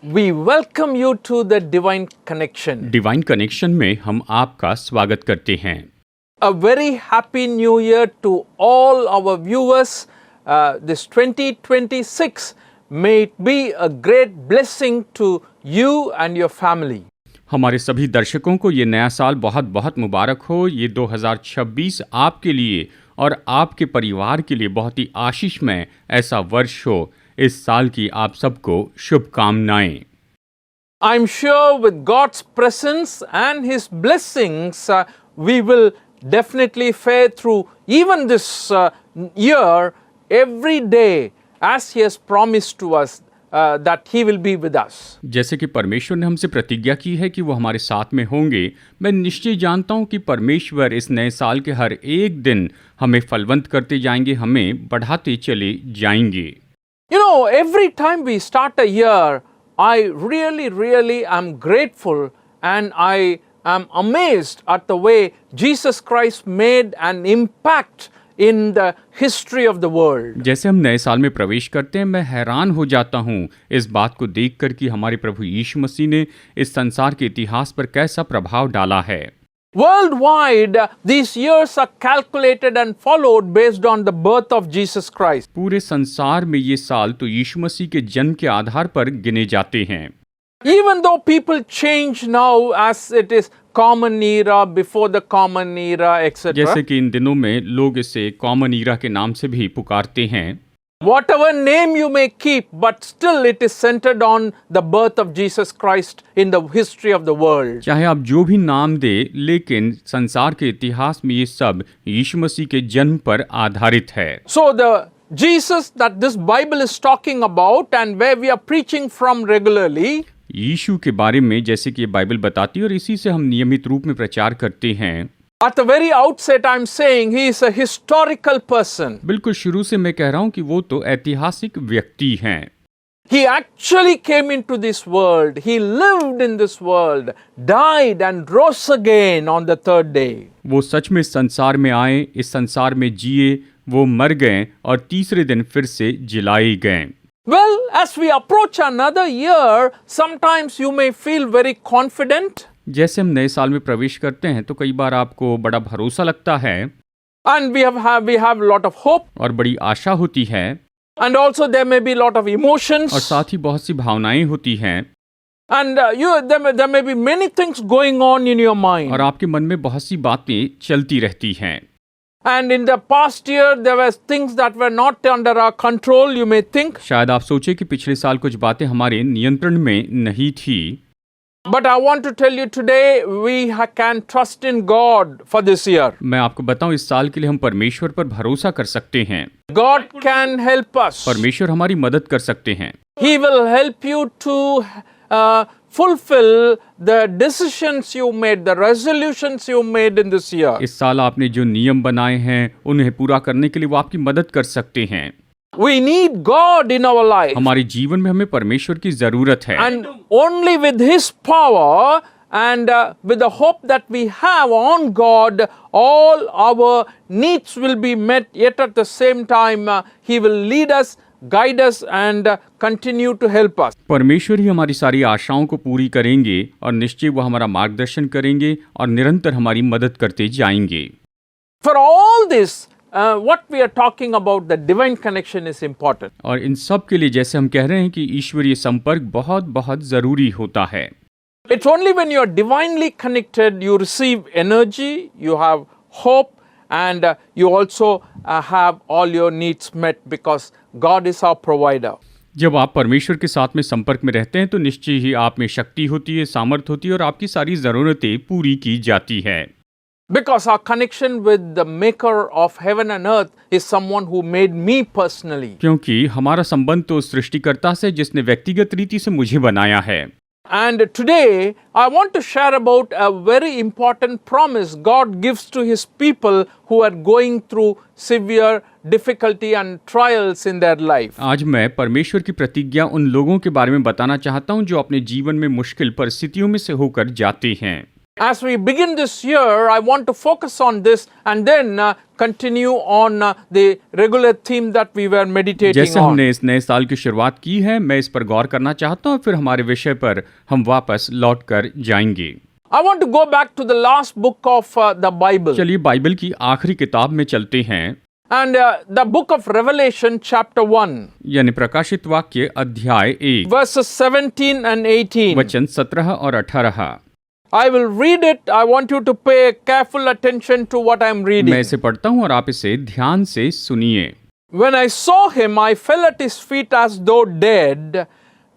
We welcome you to the Divine Connection. Divine connection में हम आपका स्वागत करते हैं। A very happy new year to all our viewers. This 2026 may it be a great blessing to you and your family. हमारे सभी दर्शकों को ये नया साल बहुत बहुत मुबारक हो। ये 2026 आपके लिए और आपके परिवार के लिए बहुत ही आशीषमय ऐसा वर्ष हो। इस साल की आप सबको शुभकामनाएं। I'm sure with God's presence and His blessings, we will definitely fare through even this year every day as He has promised to us that He will be with us. जैसे कि परमेश्वर ने हमसे प्रतिज्ञा की है कि वो हमारे साथ में होंगे, मैं निश्चय जानता हूं कि परमेश्वर इस नए साल के हर एक दिन हमें फलवंत करते जाएंगे, हमें बढ़ाते चले जाएंगे। You know, every time we start a year, I really am grateful and I am amazed at the way Jesus Christ made an impact in the history of the world. जैसे हम नए साल में प्रवेश करते हैं, मैं हैरान हो जाता हूँ इस बात को देखकर कि हमारे प्रभु यीशु मसीह ने इस संसार के इतिहास पर कैसा प्रभाव डाला है। Worldwide, these years are calculated and followed based on the birth of Jesus Christ. पूरे संसार में ये साल तो यीशु मसीह के जन्म के आधार पर गिने जाते हैं। Even though people change now as it is common era, before the common era, etc. जैसे कि इन दिनों में लोग इसे कॉमन ईरा के नाम से भी पुकारते हैं। Whatever name you may keep, but still it is centered on the birth of Jesus Christ in the history of the world. चाहे आप जो भी नाम दे, लेकिन संसार के इतिहास में ये सब यीशु मसीह के जन्म पर आधारित है। So the Jesus that this Bible is talking about and where we are preaching from regularly, यीशु के बारे में जैसे कि ये बाइबल बताती है और इसी से हम नियमित रूप में प्रचार करते हैं। at the very outset I'm saying he is a historical person. बिल्कुल शुरू से मैं कह रहा हूँ कि वो तो ऐतिहासिक व्यक्ति हैं। He actually came into this world. He lived in this world, died and rose again on the third day. वो सच में संसार में आए, इस संसार में जिए, वो मर गए और तीसरे दिन फिर से जिलाए गए। Well, as we approach another year, sometimes you may feel very confident. जैसे हम नए साल में प्रवेश करते हैं तो कई बार आपको बड़ा भरोसा लगता है And we have a lot of hope. और बड़ी आशा होती है And also there may be a lot of emotions. और साथ ही बहुत सी भावनाएं होती हैं And there may be many things going on in your mind. और आपके मन में बहुत सी बातें चलती रहती हैं। And in the past year, there were things that were not under our control, you may think. शायद आप सोचे कि पिछले साल कुछ बातें हमारे नियंत्रण में नहीं थी, But I want to tell you today, we can trust in God for this year. मैं आपको बताऊं इस साल के लिए हम परमेश्वर पर भरोसा कर सकते हैं। God can help us. परमेश्वर हमारी मदद कर सकते हैं। He will help you to fulfill the decisions you made, the resolutions you made in this year. इस साल आपने जो नियम बनाए हैं उन्हें पूरा करने के लिए वो आपकी मदद कर सकते हैं। We need God in our life. हमारे जीवन में हमें परमेश्वर की जरूरत है And only with His power and with the hope that we have on God, all our needs will be met, yet at the same time He will lead us, guide us and continue to help us. परमेश्वर ही हमारी सारी आशाओं को पूरी करेंगे और निश्चय वो हमारा मार्गदर्शन करेंगे और निरंतर हमारी मदद करते जाएंगे। For all this, what we are talking about, the divine connection is important. और इन सब के लिए जैसे हम कह रहे हैं कि ईश्वरीय संपर्क बहुत बहुत जरूरी होता है। It's only when you are divinely connected, you receive energy, you have hope, and you also have all your needs met because God is our provider. जब आप परमेश्वर के साथ में संपर्क में रहते हैं तो निश्चय ही आप में शक्ति होती है, सामर्थ्य होती है और आपकी सारी जरूरतें पूरी की जाती है। Because our connection with the maker of heaven and earth is someone who made me personally. क्योंकि हमारा संबंध तो सृष्टिकर्ता से जिसने व्यक्तिगत रीति से मुझे बनाया है। And today I want to share about a very important promise God gives to His people who are going through severe difficulty and trials in their life. आज मैं परमेश्वर की प्रतिज्ञा उन लोगों के बारे में बताना चाहता हूं जो अपने जीवन में मुश्किल परिस्थितियों में से होकर जाते हैं। As we begin this year, I want to focus on this and then continue on the regular theme that we were meditating जैसे on. हमने इस नए साल की शुरुआत की है, मैं इस पर गौर करना चाहता हूँ, फिर हमारे विषय पर हम वापस लौट कर जाएंगे। I want to go back to the last book of the Bible. चलिए बाइबल की आखिरी किताब में चलते हैं, And the book of Revelation chapter 1, यानी प्रकाशित वाक्य अध्याय 1 verses 17 and 18. वचन 17 और 18। I will read it. I want you to pay careful attention to what I'm reading. मैं इसे पढ़ता हूँ और आप इसे ध्यान से सुनिए। When I saw him, I fell at his feet as though dead.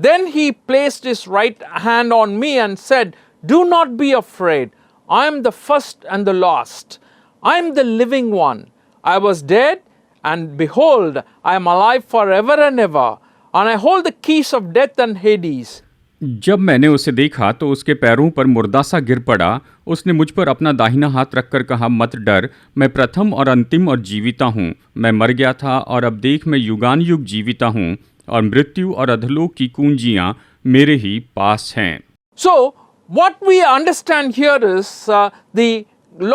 Then he placed his right hand on me and said, "Do not be afraid. I am the first and the last. I am the living one. I was dead, and behold, I am alive forever and ever. And I hold the keys of death and Hades." जब मैंने उसे देखा तो उसके पैरों पर मुर्दा सा गिर पड़ा। उसने मुझ पर अपना दाहिना हाथ रखकर कहा, मत डर, मैं प्रथम और अंतिम और जीविता हूँ। मैं मर गया था और अब देख मैं युगान युग जीविता हूँ, और मृत्यु और अधोलोक की कुंजियाँ मेरे ही पास हैं। So, what we understand here is the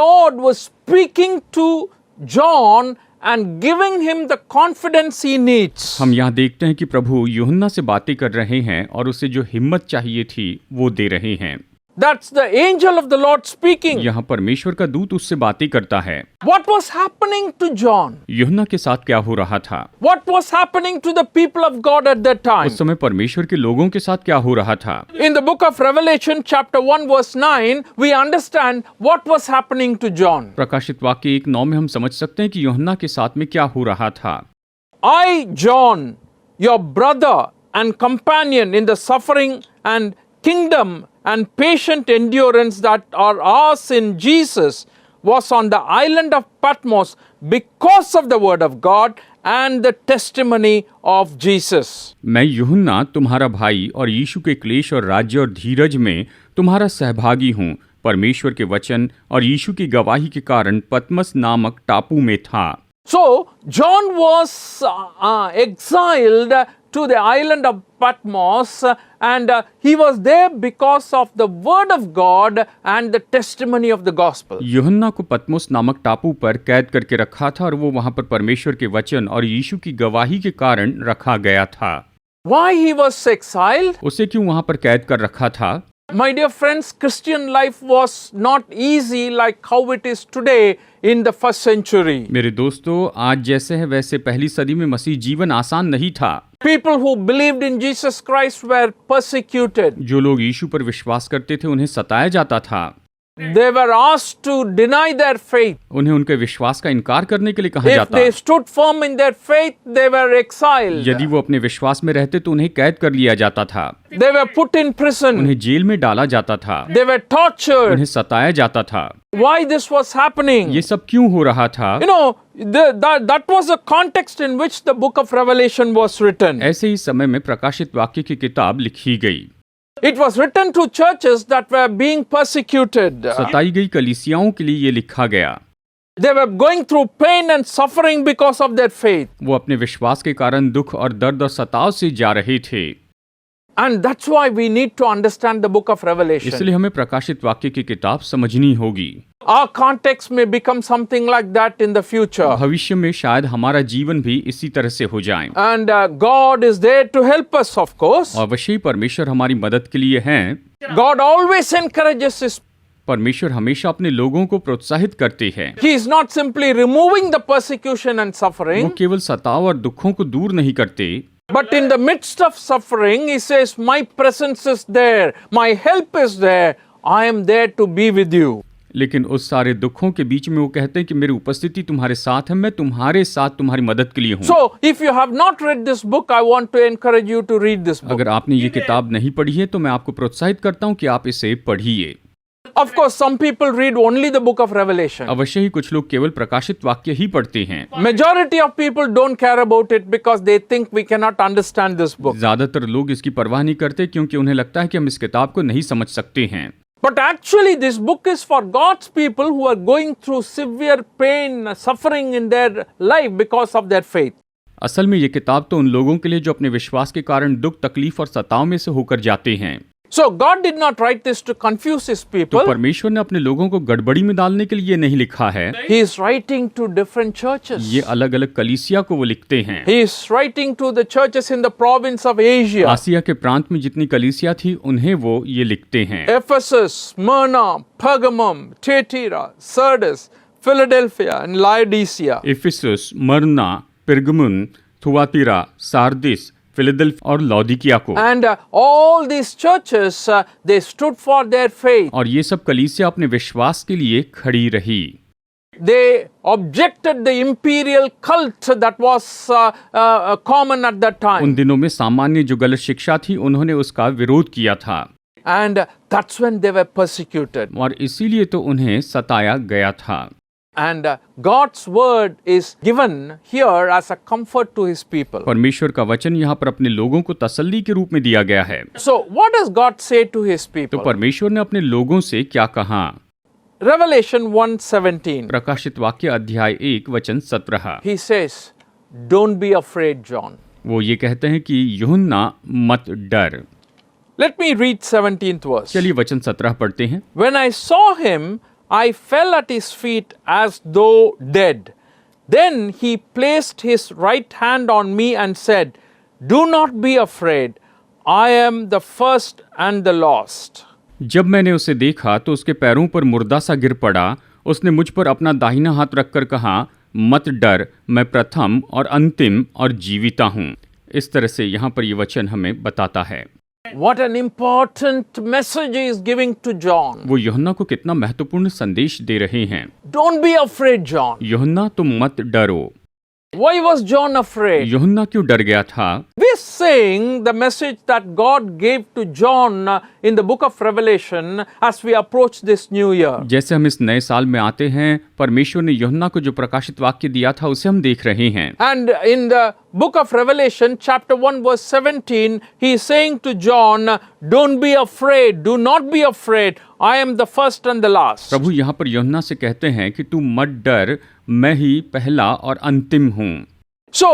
Lord was speaking to John and giving him the confidence he needs. हम यहाँ देखते हैं कि प्रभु यूहन्ना से बातें कर रहे हैं और उसे जो हिम्मत चाहिए थी वो दे रहे हैं। That's the angel of the Lord speaking. यहाँ परमेश्वर का दूत उससे बातें करता है। What was happening to John? यूहन्ना के साथ क्या हो रहा था? What was happening to the people of God at that time? उस समय परमेश्वर के लोगों के साथ क्या हो रहा था? In the book of Revelation chapter 1 verse 9, we understand what was happening to John. प्रकाशित वाक्य 1:9 में हम समझ सकते हैं कि यूहन्ना के साथ में क्या हो रहा था। I, John, your brother and companion in the suffering and kingdom and patient endurance that are ours in Jesus, was on the island of Patmos because of the word of God and the testimony of Jesus. मैं यूहन्ना तुम्हारा भाई और यीशु के क्लेश और राज्य और धीरज में तुम्हारा सहभागी हूँ, परमेश्वर के वचन और यीशु की गवाही के कारण पतमस नामक टापू में था। So, John was exiled to the island of Patmos, and he was there because of the word of God and the testimony of the gospel. यूहन्ना को पतमोस नामक टापू पर कैद करके रखा था और वो वहां पर परमेश्वर के वचन और यीशु की गवाही के कारण रखा गया था। Why he was exiled? उसे क्यों वहां पर कैद कर रखा था? My dear friends, Christian life was not easy like how it is today in the first century. मेरे दोस्तों, आज जैसे है वैसे पहली सदी में मसीह जीवन आसान नहीं था। People who believed in Jesus Christ were persecuted. जो लोग यीशु पर विश्वास करते थे उन्हें सताया जाता था। They were asked to deny their faith. उन्हें उनके विश्वास का इनकार करने के लिए कहा If जाता। they stood firm in their faith, they were exiled. यदि वो अपने विश्वास में रहते तो उन्हें कैद कर लिया जाता था, They were put in prison. उन्हें जेल में डाला जाता था, They were tortured. उन्हें सताया जाता था। Why this was happening? ये सब क्यों हो रहा था? You know, that was the context in which the book of Revelation was written. ऐसे ही समय में प्रकाशित वाक्य की किताब लिखी गई। It was written to churches that were being persecuted. सताई गई कलीसियाओं के लिए ये लिखा गया। They were going through pain and suffering because of their faith. वो अपने विश्वास के कारण दुख और दर्द और सताव से जा रहे थे। And that's why we need to understand the book of Revelation. इसलिए हमें प्रकाशित वाक्य की किताब समझनी होगी। Our context may become something like that in the future. भविष्य में शायद हमारा जीवन भी इसी तरह से हो जाए। And God is there to help us, of course. और अवश्य ही परमेश्वर हमारी मदद के लिए हैं। God always encourages His. परमेश्वर हमेशा अपने लोगों को प्रोत्साहित करते हैं। He is not simply removing the persecution and वो suffering, केवल सताव और दुखों को दूर नहीं करते, but in the midst of suffering, He says, "My presence is there, my help is there, I am there to be with you." लेकिन उस सारे दुखों के बीच में वो कहते हैं कि मेरी उपस्थिति तुम्हारे साथ है, मैं तुम्हारे साथ तुम्हारी मदद के लिए हूँ। So, if you have not read this book, I want to encourage you to read this book. अगर आपने ये किताब नहीं पढ़ी है तो मैं आपको प्रोत्साहित करता हूँ कि आप इसे पढ़िए। Of course, some people read only the book of Revelation. अवश्य ही कुछ लोग केवल प्रकाशित वाक्य ही पढ़ते हैं। Majority of people don't care about it because they think we cannot understand this book. ज्यादातर लोग इसकी परवाह नहीं करते क्योंकि उन्हें लगता है कि हम इस किताब को नहीं समझ सकते हैं। But actually, this book is for God's people who are going through severe pain, suffering in their life because of their faith. असल में ये किताब तो उन लोगों के लिए जो अपने विश्वास के कारण दुख, तकलीफ और सताव में से होकर जाते हैं। So God did not write this to confuse his तो people. परमेश्वर ने अपने लोगों को गड़बड़ी में डालने के लिए नहीं लिखा है। He is writing to different churches. ये अलग अलग कलीसिया को वो लिखते हैं। He is writing to the churches in the province of Asia. आसिया के प्रांत में जितनी कलीसिया थी उन्हें वो ये लिखते हैं। Ephesus, Smyrna, Pergamum, Thyatira, Sardis, Philadelphia and Laodicea. Ephesus, मरना, पिरगमुन, थुआतीरा, सार्दिस, फिलाडेल्फिया और लौदीकिया को। And all these churches, they stood for their faith. और ये सब कलीसिया अपने विश्वास के लिए खड़ी रही। They objected the imperial cult that was common at that उन time. दिनों में सामान्य जो गलत शिक्षा थी उन्होंने उसका विरोध किया था And that's when they were persecuted. और इसीलिए तो उन्हें सताया गया था। And God's word is given here as a comfort to his people. परमेश्वर का वचन यहाँ पर अपने लोगों को तसल्ली के रूप में दिया गया है। So what does God say to his तो people? परमेश्वर ने अपने लोगों से क्या कहा? Revelation 1:17. प्रकाशित वाक्य अध्याय 1 वचन 17। He says, "Don't be afraid, John." वो ये कहते हैं कि यूहन्ना मत डर। Let me read 17th verse. चलिए वचन 17 पढ़ते हैं। When I saw him, I fell at his feet as though dead. Then he placed his right hand on me and said, "Do not be afraid. I am the first and the last." जब मैंने उसे देखा तो उसके पैरों पर मुर्दा सा गिर पड़ा। उसने मुझ पर अपना दाहिना हाथ रखकर कहा, मत डर, मैं प्रथम और अंतिम और जीविता हूँ। इस तरह से यहाँ पर ये वचन हमें बताता है। What an important message he is giving to John. वो यूहन्ना को कितना महत्वपूर्ण संदेश दे रहे हैं। Don't be afraid, John. यूहन्ना तुम मत डरो। Why was John afraid? यूहन्ना क्यों डर गया था? We're saying the message that God gave to John in the book of Revelation as we approach this new year. जैसे हम इस नए साल में आते हैं, परमेश्वर ने यूहन्ना को जो प्रकाशित वाक्य दिया था उसे हम देख रहे हैं। And in the book of Revelation, chapter 1, verse 17, he is saying to John, "Don't be afraid, do not be afraid, I am the first and the last." प्रभु यहाँ पर यूहन्ना से कहते हैं कि तू मत डर, मैं ही पहला और अंतिम हूँ। So,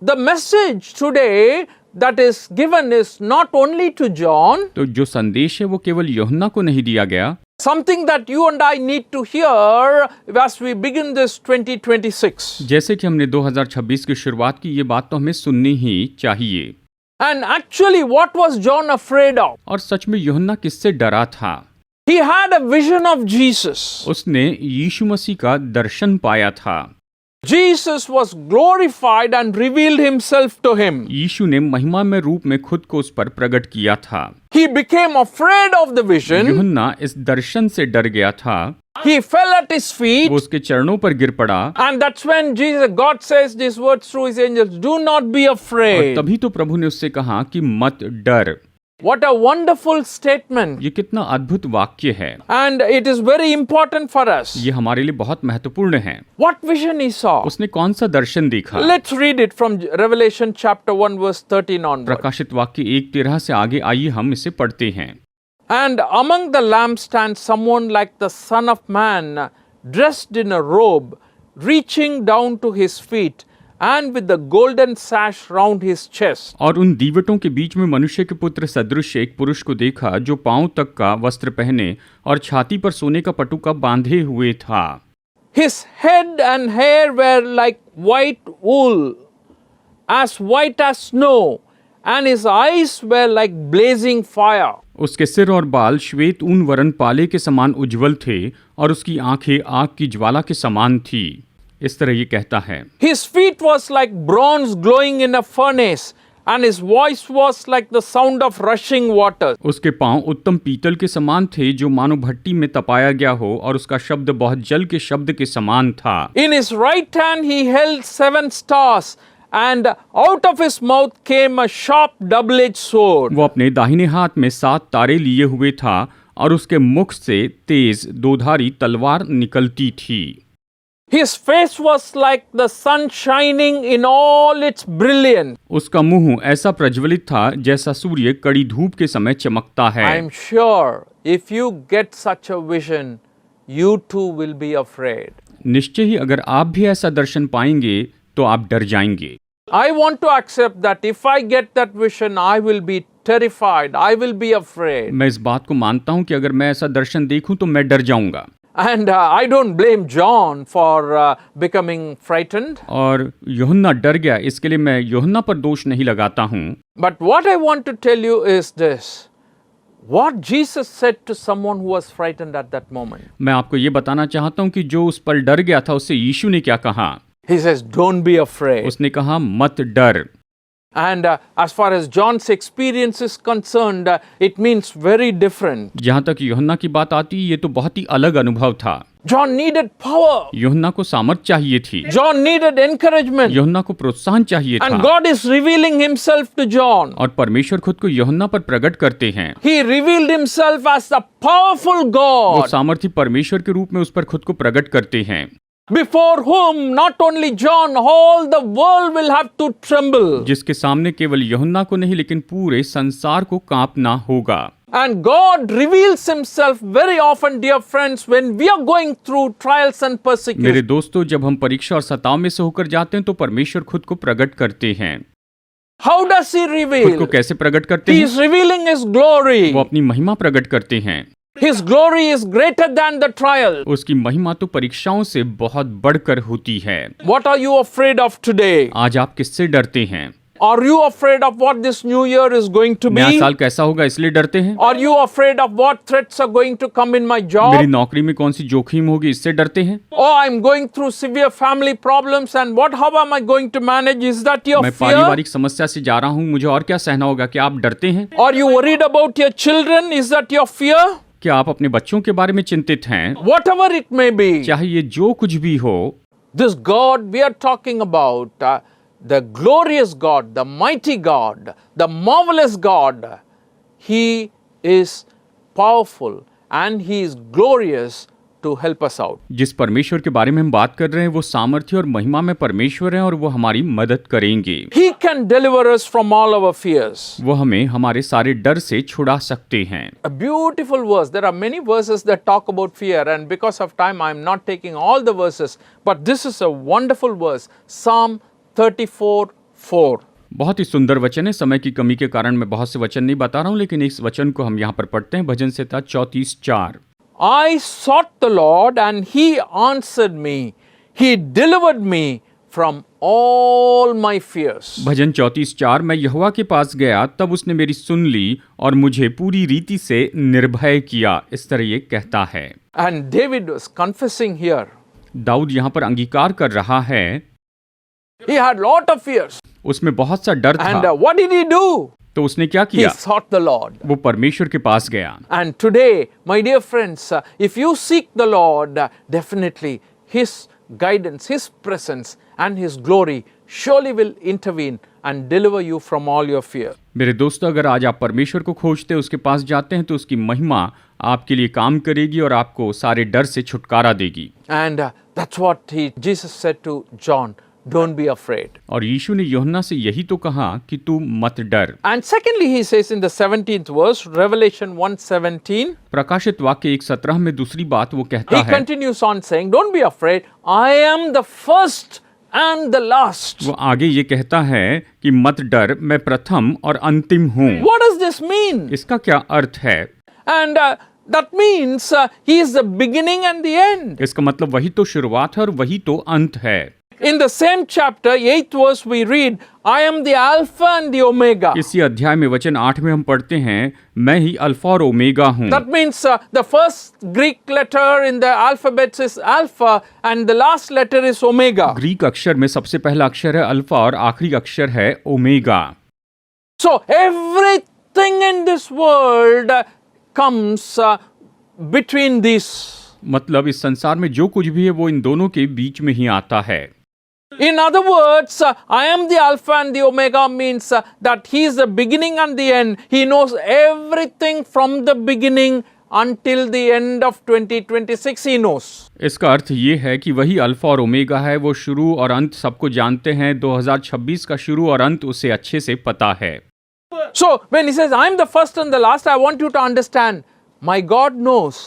the message today that is given is not only to John, तो जो संदेश है वो केवल यूहन्ना को नहीं दिया गया, something that you and I need to hear as we begin this 2026. जैसे कि हमने 2026 की शुरुआत की, ये बात तो हमें सुननी ही चाहिए। And actually, what was John afraid of? और सच में यूहन्ना किससे डरा था? He had a vision of Jesus. उसने यीशु मसीह का दर्शन पाया था। Jesus was glorified and revealed himself to him. यीशु ने महिमा में रूप में खुद को उस पर प्रकट किया था। He became afraid of the vision. यूहन्ना इस दर्शन से डर गया था। He fell at his feet. वो उसके चरणों पर गिर पड़ा। And that's when God says these words through his angels, "Do not be और afraid." तभी तो प्रभु ने उससे कहा कि मत डर। What a wonderful statement. ये कितना अद्भुत वाक्य है। And it is very important for us. ये हमारे लिए बहुत महत्वपूर्ण है। What vision he saw? उसने कौन सा दर्शन देखा? Let's read it from Revelation chapter 1 verse 13 onward. प्रकाशित वाक्य 1:13 से आगे आइए हम इसे पढ़ते हैं। And among the lampstands someone like the Son of Man, dressed in a robe, reaching down to his feet, and with the golden sash round his chest. और उन दीवटों के बीच में मनुष्य के पुत्र सदृश एक पुरुष को देखा जो पांव तक का वस्त्र पहने और छाती पर सोने का पटुका बांधे हुए था। His head and hair were like white wool, as white as snow, and his eyes were like blazing fire. उसके सिर और बाल श्वेत ऊन वरण पाले के समान उज्जवल थे और उसकी आंखें आग की ज्वाला के समान थी। इस तरह ये कहता है। His feet was like bronze glowing in a furnace, and his voice was like the sound of rushing water. उसके पांव उत्तम पीतल के समान थे जो मानो भट्टी में तपाया गया हो और उसका शब्द बहुत जल के शब्द के समान था। In his right hand he held 7 stars, and out of his mouth came a sharp double-edged sword. वो अपने दाहिने हाथ में 7 तारे लिए हुए था और उसके मुख से तेज दोधारी तलवार निकलती थी। His face was like the sun shining in all its brilliance. उसका मुंह ऐसा प्रज्वलित था जैसा सूर्य कड़ी धूप के समय चमकता है। I am sure if you get such a vision, you too will be afraid. निश्चय ही अगर आप भी ऐसा दर्शन पाएंगे तो आप डर जाएंगे। I want to accept that if I get that vision, I will be terrified. I will be afraid. मैं इस बात को मानता हूं कि अगर मैं ऐसा दर्शन देखूं तो मैं डर जाऊंगा। And I don't blame John for becoming frightened. और यूहन्ना डर गया, इसके लिए मैं यूहन्ना पर दोष नहीं लगाता हूं। But what I want to tell you is this. What Jesus said to someone who was frightened at that moment. मैं आपको ये बताना चाहता हूं कि जो उस पर डर गया था उससे यीशु ने क्या कहा। He says, don't be afraid. उसने कहा मत डर। And as far as John's experience is concerned, it means very different. जहां तक यूहन्ना की बात आती है, ये तो बहुत ही अलग अनुभव था। John needed power. यूहन्ना को सामर्थ चाहिए थी। John needed encouragement. यूहन्ना को प्रोत्साहन चाहिए And था। God is revealing himself to John. और परमेश्वर खुद को यूहन्ना पर प्रकट करते हैं। He revealed himself as the powerful वो God, सामर्थी परमेश्वर के रूप में उस पर खुद को प्रकट करते हैं, before whom not only John, all the world will have to tremble. जिसके सामने केवल यूहन्ना को नहीं लेकिन पूरे संसार को कांपना होगा। And God reveals himself very often, dear friends, when we are going through trials and मेरे persecution. दोस्तों, जब हम परीक्षा और सताव में से होकर जाते हैं तो परमेश्वर खुद को प्रकट करते हैं। How does he खुद को reveal? कैसे प्रकट करते He हैं? is revealing his glory. वो अपनी महिमा प्रकट करते हैं। His glory is greater than the trial. उसकी महिमा तो परीक्षाओं से बहुत बढ़कर होती है। What are you afraid of today? आज आप किससे डरते हैं? Are you afraid of what this new year is going to नया be? साल कैसा होगा इसलिए डरते हैं? Are you afraid of what threats are going to come in my मेरी job? नौकरी में कौन सी जोखिम होगी इससे डरते हैं? Oh, I'm going through severe family problems and how am I going to manage? Is that your मैं fear? पारिवारिक समस्या से जा रहा हूँ, मुझे और क्या सहना होगा? क्या आप डरते हैं? Are you worried about your children? Is that your fear? क्या आप अपने बच्चों के बारे में चिंतित हैं? Whatever it may be, चाहे ये जो कुछ भी हो, this God we are talking about, the glorious God, the mighty God, the marvelous God, He is powerful and He is glorious to help us out. जिस परमेश्वर के बारे में हम बात कर रहे हैं वो सामर्थ्य और महिमा में परमेश्वर हैं और वो हमारी मदद करेंगे। He can deliver us from all our fears. वो हमें हमारे सारे डर से छुड़ा सकते हैं। A beautiful verse. There are many verses that talk about fear, and because of time, I am not taking all the verses. But this is a wonderful verse, Psalm 34:4. बहुत ही सुंदर वचन है। समय की कमी के कारण मैं बहुत से वचन नहीं बता रहा हूँ, लेकिन इस वचन को हम यहाँ पर पढ़ते हैं। भजन संहिता 34:4। I sought the Lord, and He answered me. He delivered me from all my fears. भजन 34:4। मैं यहोवा के पास गया, तब उसने मेरी सुन ली और मुझे पूरी रीति से निर्भय किया। इस तरह ये कहता है। And David was confessing here. Dawood यहाँ पर अंगीकार कर रहा है। He had lot of fears. उसमें बहुत सा डर And था। what did he do? तो उसने क्या He किया? sought the Lord. वो परमेश्वर के पास गया। And today, my dear friends, if you seek the Lord, definitely His guidance, His presence, and His glory surely will intervene and deliver you from all your fear. मेरे दोस्तों, अगर आज आप परमेश्वर को खोजते हैं, उसके पास जाते हैं, तो उसकी महिमा आपके लिए काम करेगी और आपको सारे डर से छुटकारा देगी। And that's what Jesus said to John. Don't be afraid. और यीशु ने यूहन्ना से यही तो कहा कि तू मत डर। And secondly, he says in the 17th verse, Revelation 1:17, प्रकाशित वाक्य 1:17 में दूसरी बात वो कहता he है। continues on saying, don't be afraid, I am the first and the last. वो आगे ये कहता है कि मत डर, मैं प्रथम और अंतिम हूँ। What does this mean? इसका क्या अर्थ है? And that means he is the beginning and the end. इसका मतलब वही तो शुरुआत है और वही तो अंत है। In the same chapter, 8th verse, we read, I am the Alpha and the Omega. इसी अध्याय में वचन 8 में हम पढ़ते हैं, मैं ही अल्फा और ओमेगा हूँ। That means the first Greek letter in the alphabet is Alpha and the last letter is Omega. Greek अक्षर में सबसे पहला अक्षर है अल्फा और आखिरी अक्षर है omega. So everything in this world comes between these. मतलब इस संसार में जो कुछ भी है वो इन दोनों के बीच में ही आता है। In other words, I am the Alpha and the Omega means that He is the beginning and the end. He knows everything from the beginning until the end of 2026. He knows. इसका अर्थ ये है कि वही alpha और omega है, वो शुरू और अंत सबको जानते हैं। 2026 का शुरू और अंत उसे अच्छे से पता है। So when He says, I am the first and the last, I want you to understand, my God knows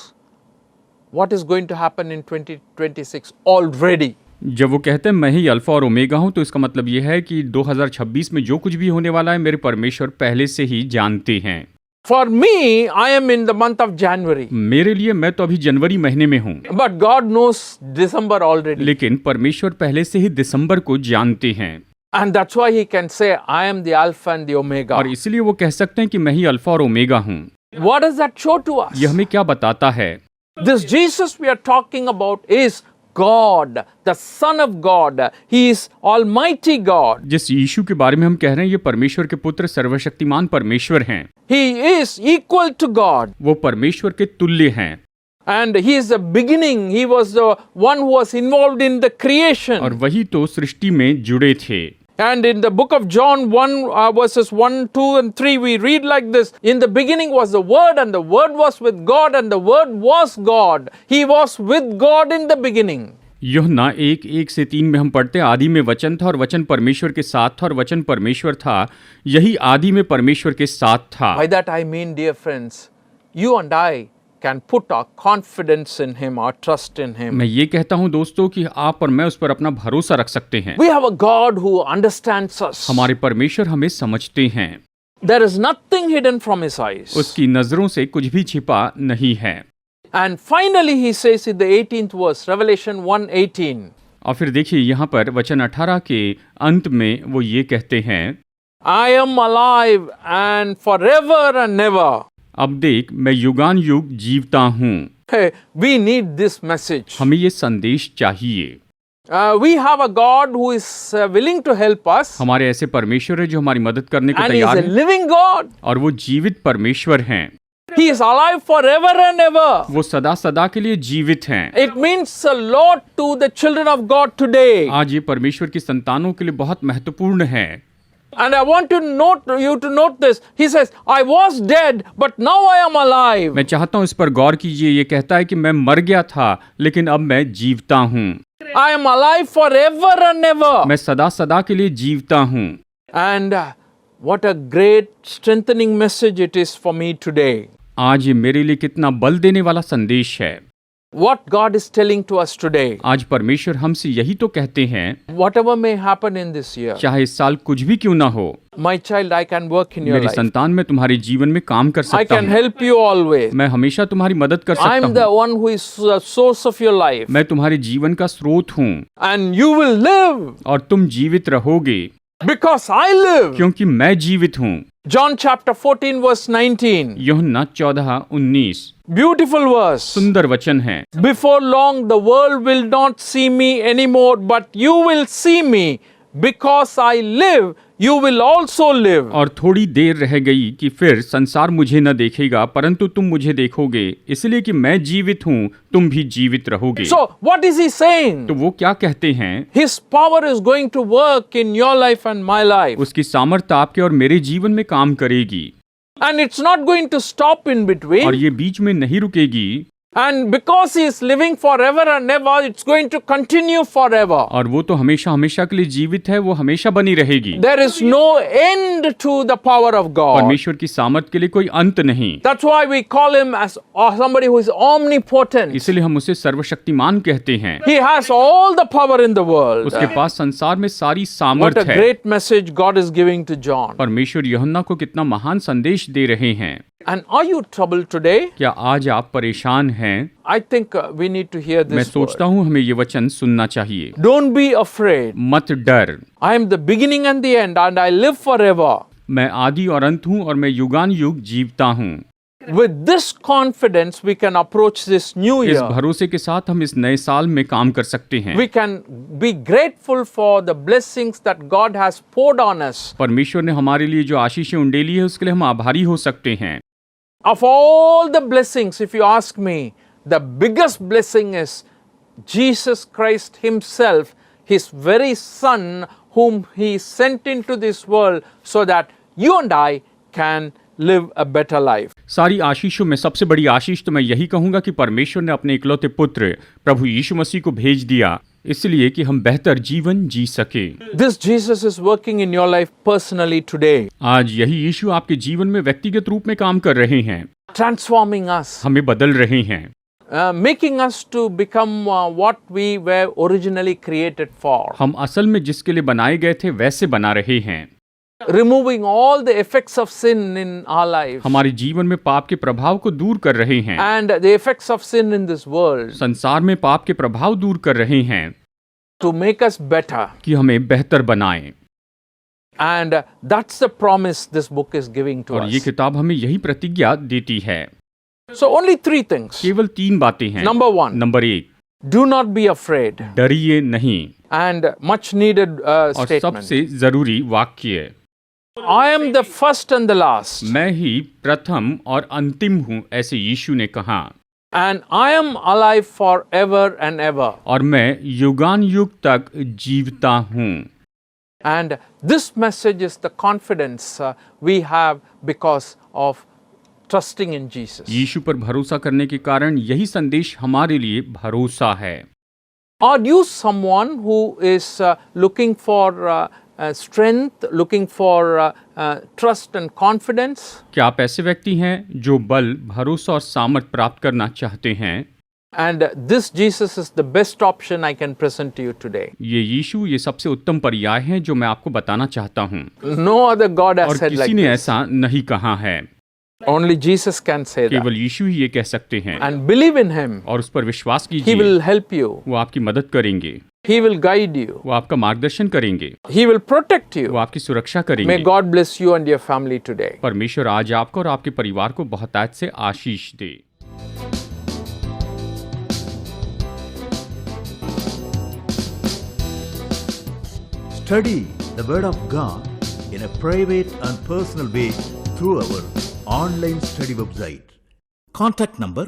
what is going to happen in 2026 already. जब वो कहते हैं मैं ही अल्फा और ओमेगा हूं, तो इसका मतलब ये है कि 2026 में जो कुछ भी होने वाला है मेरे परमेश्वर पहले से ही जानते हैं। For me, I am in the month of January. मेरे लिए मैं तो अभी जनवरी महीने में हूँ, But God knows December already. लेकिन परमेश्वर पहले से ही दिसंबर को जानते हैं, And that's why He can say, I am the Alpha and the Omega. और इसलिए वो कह सकते हैं कि मैं ही अल्फा और ओमेगा हूँ। What does that show to us? यह हमें क्या बताता है? This Jesus we are talking about is God, the Son of God. He is Almighty God. जिस यीशु के बारे में हम कह रहे हैं, ये परमेश्वर के पुत्र सर्वशक्तिमान परमेश्वर हैं। He is equal to God. वो परमेश्वर के तुल्य हैं, And He is the beginning. He was the one who was involved in the creation. और वही तो सृष्टि में जुड़े थे। And in the book of John 1 verses 1, 2 and 3 we read like this. In the beginning was the Word and the Word was with God and the Word was God. He was with God in the beginning. यूहन्ना 1:1 से 3 में हम पढ़ते हैं, आदि में वचन था और वचन परमेश्वर के साथ था और वचन परमेश्वर था, यही आदि में परमेश्वर के साथ था। By that I mean, dear friends, you and I can put our confidence in Him, our trust in Him. मैं ये कहता हूँ दोस्तों कि आप और मैं उस पर अपना भरोसा रख सकते हैं। We have a God who understands us. हमारे परमेश्वर हमें समझते हैं, There is nothing hidden from His eyes. उसकी नजरों से कुछ भी छिपा नहीं है। And finally He says in the 18th verse, Revelation 1:18. और फिर देखिए यहाँ पर वचन 18 के अंत में वो ये कहते हैं, I am alive and forever and never. अब देख मैं युगान युग जीवता हूँ। Hey, we need this message. हमें ये संदेश चाहिए। We have a God who is willing to help us. हमारे ऐसे परमेश्वर है जो हमारी मदद करने को And He is तैयार a है, living God. और वो जीवित परमेश्वर हैं। He is alive forever and ever. वो सदा सदा के लिए जीवित हैं। It means a lot to the children of God today. आज ये परमेश्वर की संतानों के लिए बहुत महत्वपूर्ण है। And I want you to note this. He says, I was dead, but now I am alive. मैं चाहता हूँ इस पर गौर कीजिए, ये कहता है कि मैं मर गया था लेकिन अब मैं जीवता हूँ। I am alive forever and ever. मैं सदा सदा के लिए जीवता हूँ। And what a great strengthening message it is for me today. आज ये मेरे लिए कितना बल देने वाला संदेश है। What God is telling to us today. आज परमेश्वर हमसे यही तो कहते हैं, Whatever may happen in this year. चाहे इस साल कुछ भी क्यों ना हो, My child, I can work in your मेरी life. संतान मैं तुम्हारे जीवन में काम कर I सकता can हूँ। help you always. मैं हमेशा तुम्हारी मदद कर I am सकता the हूँ। one who is the source of your life. मैं तुम्हारे जीवन का स्रोत हूँ And you will live और तुम जीवित रहोगे because I live. क्योंकि मैं जीवित हूँ। John chapter 14 verse 19. यूहन्ना 14:19 Beautiful verse. सुंदर वचन है। Before long the world will not see me anymore, but you will see me. Because I live, you will also live. और थोड़ी देर रह गई कि फिर संसार मुझे न देखेगा, परंतु तुम मुझे देखोगे, इसलिए कि मैं जीवित हूँ, तुम भी जीवित रहोगे। So what is he saying? तो वो क्या कहते हैं? His power is going to work in your life and my life. उसकी सामर्थ्य आपके और मेरे जीवन में काम करेगी, And it's not going to stop in और between. ये बीच में नहीं रुकेगी, And because he is living forever and ever, it's going to continue forever. और वो तो हमेशा हमेशा के लिए जीवित है, वो हमेशा बनी रहेगी। There is no end to the power of God. परमेश्वर की सामर्थ के लिए कोई अंत नहीं। That's why we call him as somebody who is omnipotent. इसलिए हम उसे सर्वशक्तिमान कहते हैं। He has all the power in the world. उसके पास संसार में सारी What सामर्थ a है। great message God is giving to John. परमेश्वर यूहन्ना को कितना महान संदेश दे रहे हैं। And are you troubled today? क्या आज आप परेशान हैं? I think we need to hear मैं this सोचता word. हूँ हमें ये वचन सुनना चाहिए। Don't be afraid. मत डर, I am the beginning and the end, and I live forever. मैं आदि और अंत हूँ और मैं युगान युग जीवता हूँ। With this confidence, we can approach this new इस year. भरोसे के साथ हम इस नए साल में काम कर सकते हैं। We can be grateful for the blessings that God has poured on us. परमेश्वर ने हमारे लिए जो आशीषें उंडेली है उसके लिए हम आभारी हो सकते हैं। Of all the blessings, if you ask me, the biggest blessing is Jesus Christ Himself, His very Son, whom He sent into this world so that you and I can live a better life. सारी आशीषों में सबसे बड़ी आशीष तो मैं यही कहूंगा कि परमेश्वर ने अपने इकलौते पुत्र प्रभु यीशु मसीह को भेज दिया, इसलिए कि हम बेहतर जीवन जी सके। This Jesus is working in your life personally today, आज यही यीशु आपके जीवन में व्यक्तिगत रूप में काम कर रहे हैं, transforming us. हमें बदल रहे हैं। making us to become what we were originally created for. हम असल में जिसके लिए बनाए गए थे वैसे बना रहे हैं। Removing all the effects of sin in our lives हमारे जीवन में पाप के प्रभाव को दूर कर रहे हैं। and the effects of sin in this world संसार में पाप के प्रभाव दूर कर रहे हैं to make us better. कि हमें बेहतर बनाएं। And that's the promise this book is giving to और ये us. किताब हमें यही प्रतिज्ञा देती है। So only 3 things. केवल 3 बातें हैं। Number 1, number 1, do not be afraid. डरिए नहीं। And much needed और statement. सबसे जरूरी वाक्य, I am the first and the last. मैं ही प्रथम और अंतिम हूँ, ऐसे यीशु ने कहा। And I am alive forever and ever. और मैं युगान युग तक जीवता हूँ। And this message is the confidence we have because of trusting in Jesus. यीशु पर भरोसा करने के कारण यही संदेश हमारे लिए भरोसा है। Are you someone who is looking for strength, looking for trust and confidence? क्या आप ऐसे व्यक्ति हैं जो बल, भरोसा और सामर्थ प्राप्त करना चाहते हैं? And this Jesus is the best option I can present to you today. ये यीशु ये सबसे उत्तम पर्याय है जो मैं आपको बताना चाहता हूँ। No other God has और said किसी like ने this. ऐसा नहीं कहा है। Only Jesus can say that. केवल यीशु ही ये कह सकते हैं। And believe in Him. और उस पर विश्वास He कीजिए। will help you. वो आपकी मदद करेंगे। He will guide you. वो आपका मार्गदर्शन करेंगे। He will protect वो you. आपकी सुरक्षा May करेंगे। God bless you and your family today. परमेश्वर आज आपको और आपके परिवार को बहुतायत से आशीष दे। Study the Word of God in a private and personal way through our online study website. Contact number